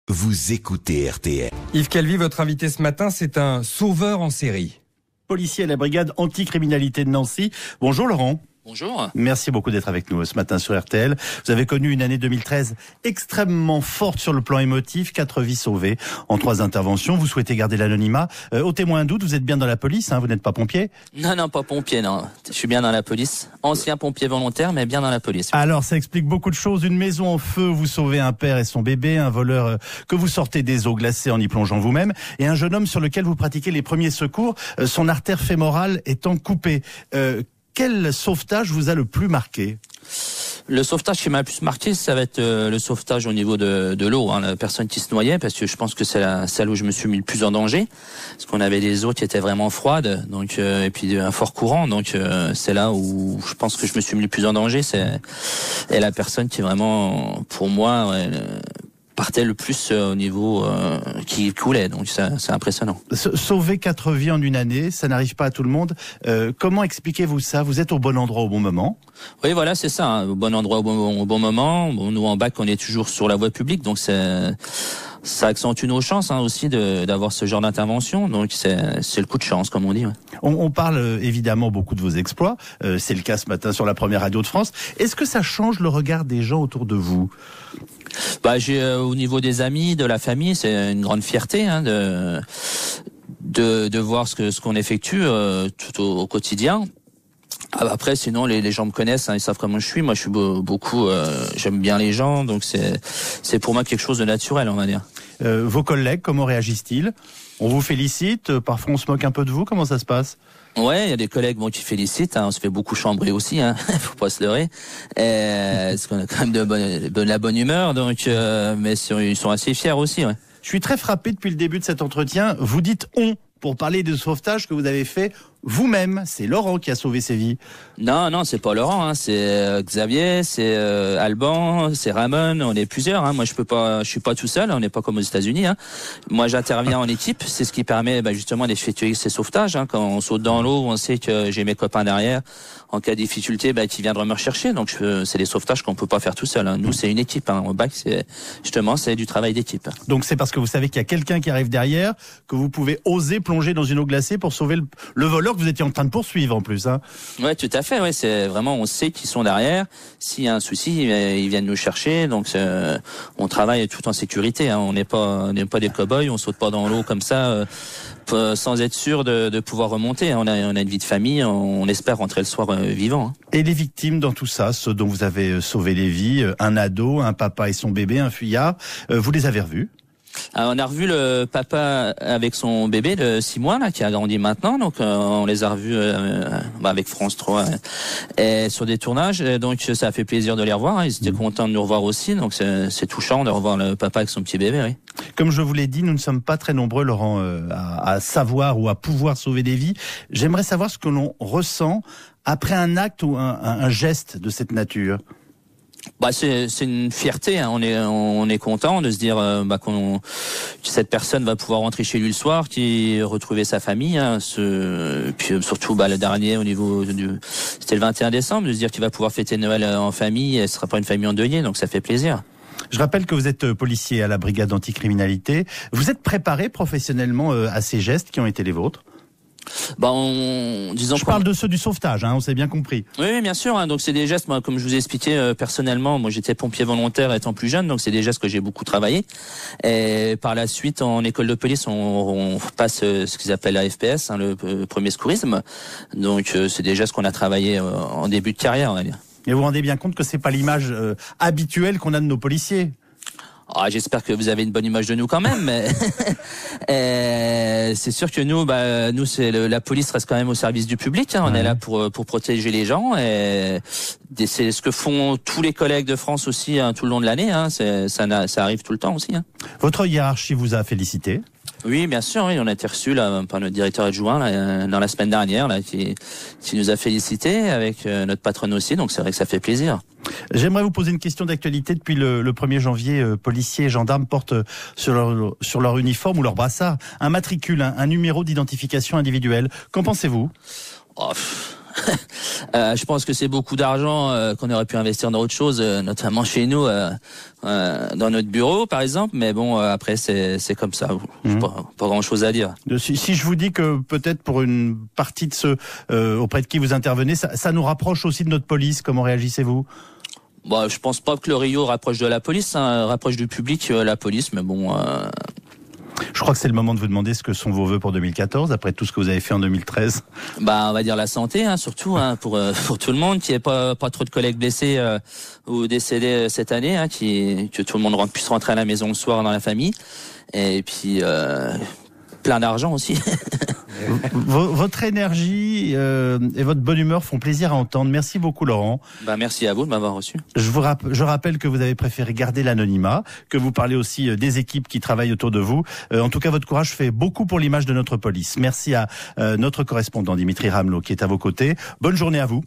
Vous écoutez RTL. Yves Calvi, votre invité ce matin, c'est un sauveur en série. Policier à la brigade anticriminalité de Nancy. Bonjour Laurent. Bonjour. Merci beaucoup d'être avec nous ce matin sur RTL. Vous avez connu une année 2013 extrêmement forte sur le plan émotif, 4 vies sauvées en 3 interventions. Vous souhaitez garder l'anonymat. Au témoin un doute, vous êtes bien dans la police, vous n'êtes pas pompier? Non, pas pompier, non. Je suis bien dans la police. Ancien pompier volontaire, mais bien dans la police. Alors, ça explique beaucoup de choses. Une maison en feu, vous sauvez un père et son bébé, un voleur que vous sortez des eaux glacées en y plongeant vous-même, et un jeune homme sur lequel vous pratiquez les premiers secours, son artère fémorale étant coupée. Quel sauvetage vous a le plus marqué? Le sauvetage qui m'a le plus marqué, ça va être le sauvetage au niveau de l'eau, la personne qui se noyait, parce que je pense que c'est celle où je me suis mis le plus en danger, parce qu'on avait des eaux qui étaient vraiment froides, donc et puis un fort courant, donc c'est là où je pense que je me suis mis le plus en danger, et la personne qui vraiment, pour moi, partait le plus au niveau qui coulait, donc c'est impressionnant. Sauver 4 vies en une année, ça n'arrive pas à tout le monde. Comment expliquez-vous ça? Vous êtes au bon endroit au bon moment? Oui, voilà, c'est ça, au bon endroit au bon moment. Bon, nous en bac, on est toujours sur la voie publique, donc ça accentue nos chances aussi d'avoir ce genre d'intervention, donc c'est le coup de chance, comme on dit. Ouais. On parle évidemment beaucoup de vos exploits, c'est le cas ce matin sur la première radio de France. Est-ce que ça change le regard des gens autour de vous? Au niveau des amis, de la famille, c'est une grande fierté de voir ce qu'on effectue tout au quotidien. Après, sinon, les gens me connaissent, ils savent comment je suis. Moi, je suis beaucoup, j'aime bien les gens, donc c'est pour moi quelque chose de naturel, on va dire. Vos collègues, comment réagissent-ils? On vous félicite, parfois on se moque un peu de vous, comment ça se passe? Ouais, il y a des collègues qui félicitent, on se fait beaucoup chambrer aussi, faut pas se leurrer, parce qu'on a quand même de la bonne humeur, donc mais ils sont assez fiers aussi. Ouais. Je suis très frappé depuis le début de cet entretien, vous dites « on » pour parler de sauvetage que vous avez fait vous-même. C'est Laurent qui a sauvé ses vies. Non, c'est pas Laurent, c'est Xavier, c'est Alban, c'est Ramon, on est plusieurs. Moi, je suis pas tout seul, on n'est pas comme aux États-Unis. Moi, j'interviens en équipe, c'est ce qui permet justement d'effectuer ces sauvetages. Quand on saute dans l'eau, on sait que j'ai mes copains derrière. En cas de difficulté, qui viendront me rechercher. Donc, c'est des sauvetages qu'on peut pas faire tout seul. Nous, c'est une équipe. Au bac, c'est du travail d'équipe. Donc, c'est parce que vous savez qu'il y a quelqu'un qui arrive derrière que vous pouvez oser plonger dans une eau glacée pour sauver le voleur que vous étiez en train de poursuivre en plus. Ouais, tout à fait. Ouais, c'est vraiment, on sait qu'ils sont derrière. S'il y a un souci, ils viennent nous chercher. Donc, on travaille tout en sécurité. On n'est pas des cow-boys. On saute pas dans l'eau comme ça. Sans être sûr de pouvoir remonter. On a une vie de famille, on espère rentrer le soir vivant. Et les victimes dans tout ça, ceux dont vous avez sauvé les vies, un ado, un papa et son bébé, un fuyard, vous les avez revus? On a revu le papa avec son bébé de 6 mois qui a grandi maintenant, donc on les a revus avec France 3 et sur des tournages, donc ça a fait plaisir de les revoir. Ils étaient contents de nous revoir aussi, donc c'est touchant de revoir le papa avec son petit bébé. Oui. Comme je vous l'ai dit, nous ne sommes pas très nombreux, Laurent, à savoir ou à pouvoir sauver des vies. J'aimerais savoir ce que l'on ressent après un acte ou un geste de cette nature. C'est une fierté. On est content de se dire que cette personne va pouvoir rentrer chez lui le soir, retrouver sa famille. Puis surtout le dernier au niveau c'était le 21 décembre, de se dire qu'il va pouvoir fêter Noël en famille. Et ce sera pas une famille endeuillée, donc ça fait plaisir. Je rappelle que vous êtes policier à la brigade anticriminalité. Vous êtes préparé professionnellement à ces gestes qui ont été les vôtres? Je parle de ceux du sauvetage, on s'est bien compris. Oui, bien sûr. Donc c'est des gestes, moi, comme je vous ai expliqué personnellement, moi j'étais pompier volontaire étant plus jeune, donc c'est des gestes que j'ai beaucoup travaillé. Et par la suite, en école de police, on passe ce qu'ils appellent la FPS, le premier secourisme. Donc c'est des gestes qu'on a travaillé en début de carrière, on va dire. Et vous vous rendez bien compte que c'est pas l'image habituelle qu'on a de nos policiers? J'espère que vous avez une bonne image de nous quand même, mais c'est sûr que nous, la police reste quand même au service du public. On est là pour protéger les gens, et c'est ce que font tous les collègues de France aussi tout le long de l'année. Ça arrive tout le temps aussi. Votre hiérarchie vous a félicité? Oui, bien sûr. Oui, on a été reçus par notre directeur adjoint dans la semaine dernière, qui nous a félicités avec notre patronne aussi. Donc c'est vrai que ça fait plaisir. J'aimerais vous poser une question d'actualité. Depuis le 1er janvier, policiers et gendarmes portent sur leur uniforme ou leur brassard un matricule, un numéro d'identification individuelle. Qu'en pensez-vous? Je pense que c'est beaucoup d'argent qu'on aurait pu investir dans autre chose, notamment chez nous, dans notre bureau, par exemple. Mais bon, après, c'est comme ça. Pas grand-chose à dire. Si je vous dis que peut-être pour une partie de ceux auprès de qui vous intervenez, ça nous rapproche aussi de notre police, comment réagissez-vous ? Bon, je pense pas que le Rio rapproche de la police, rapproche du public la police, mais bon... Je crois que c'est le moment de vous demander ce que sont vos vœux pour 2014, après tout ce que vous avez fait en 2013. On va dire la santé, surtout pour tout le monde, qu'il n'y ait pas trop de collègues blessés ou décédés cette année, que tout le monde puisse rentrer à la maison le soir dans la famille, et puis plein d'argent aussi. Votre énergie et votre bonne humeur font plaisir à entendre. Merci beaucoup, Laurent. Merci à vous de m'avoir reçu. Je rappelle que vous avez préféré garder l'anonymat, que vous parlez aussi des équipes qui travaillent autour de vous. En tout cas, votre courage fait beaucoup pour l'image de notre police. Merci à notre correspondant Dimitri Ramelot qui est à vos côtés. Bonne journée à vous.